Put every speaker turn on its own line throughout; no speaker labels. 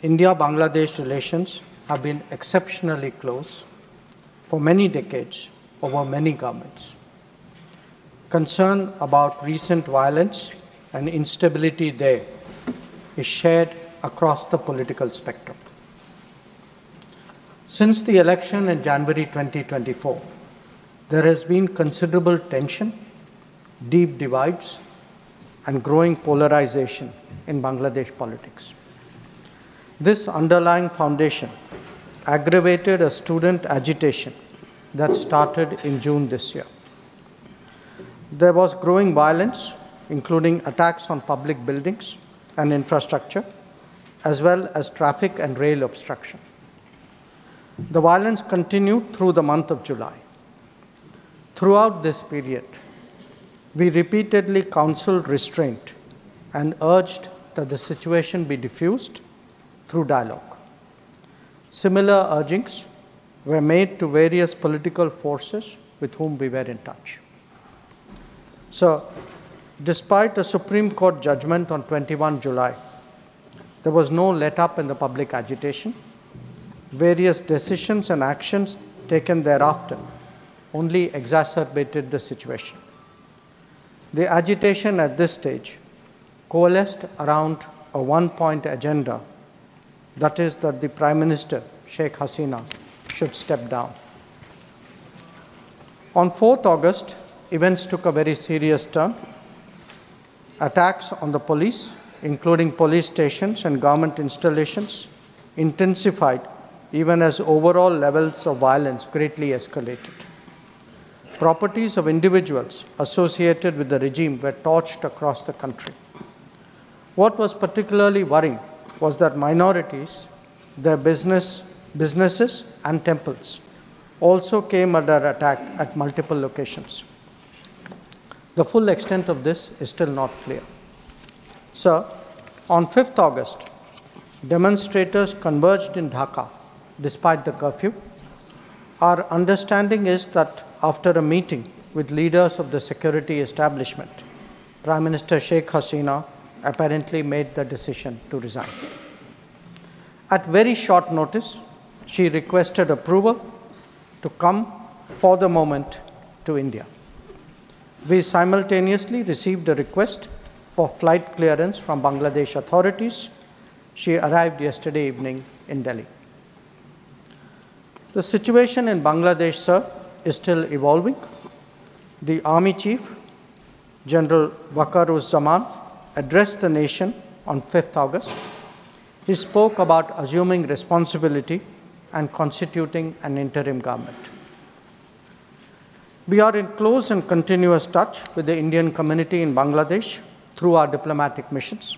India-Bangladesh relations have been exceptionally close for many decades over many governments. Concern about recent violence and instability there is shared across the political spectrum. Since the election in January 2024, there has been considerable tension, deep divides, and growing polarization in Bangladesh politics. This underlying foundation aggravated a student agitation that started in June this year. There was growing violence, including attacks on public buildings and infrastructure, as well as traffic and rail obstruction. The violence continued through the month of July. Throughout this period, we repeatedly counseled restraint and urged that the situation be diffused through dialogue. Similar urgings were made to various political forces with whom we were in touch. So, despite a Supreme Court judgment on 21 July, there was no let-up in the public agitation. Various decisions and actions taken thereafter only exacerbated the situation. The agitation at this stage coalesced around a one-point agenda, that is that the Prime Minister, Sheikh Hasina, should step down. On 4th August, events took a very serious turn. Attacks on the police, including police stations and government installations, intensified even as overall levels of violence greatly escalated. Properties of individuals associated with the regime were torched across the country. What was particularly worrying was that minorities, their businesses and temples also came under attack at multiple locations. The full extent of this is still not clear. So, on 5th August, demonstrators converged in Dhaka despite the curfew. Our understanding is that after a meeting with leaders of the security establishment, Prime Minister Sheikh Hasina apparently made the decision to resign. At very short notice, she requested approval to come for the moment to India. We simultaneously received a request for flight clearance from Bangladesh authorities. She arrived yesterday evening in Delhi. The situation in Bangladesh, sir, is still evolving. The Army Chief, General Waqar-uz-Zaman, addressed the nation on 5th August. He spoke about assuming responsibility and constituting an interim government. We are in close and continuous touch with the Indian community in Bangladesh through our diplomatic missions.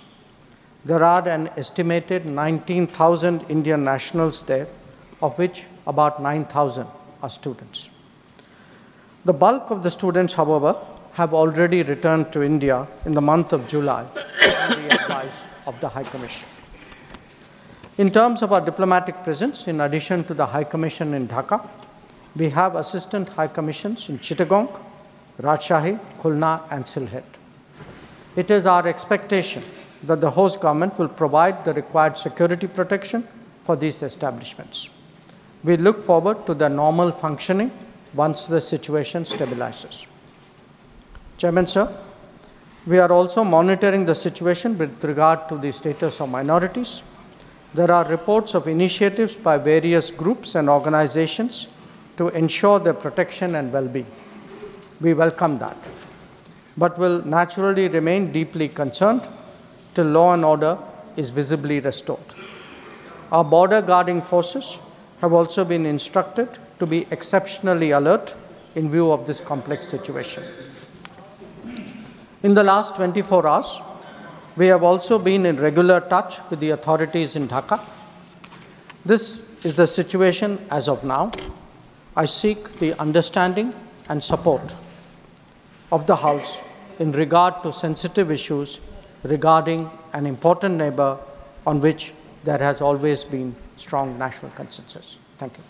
There are an estimated 19,000 Indian nationals there, of which about 9,000 are students. The bulk of the students, however, have already returned to India in the month of July on the advice of the High Commission. In terms of our diplomatic presence, in addition to the High Commission in Dhaka, we have Assistant High Commissions in Chittagong, Rajshahi, Khulna, and Sylhet. It is our expectation that the host government will provide the required security protection for these establishments. We look forward to their normal functioning once the situation stabilizes. Chairman, sir, we are also monitoring the situation with regard to the status of minorities. There are reports of initiatives by various groups and organizations to ensure their protection and well-being. We welcome that, but will naturally remain deeply concerned till law and order is visibly restored. Our border guarding forces have also been instructed to be exceptionally alert in view of this complex situation. In the last 24 hours, we have also been in regular touch with the authorities in Dhaka. This is the situation as of now. I seek the understanding and support of the House in regard to sensitive issues regarding an important neighbor on which there has always been strong national consensus. Thank you.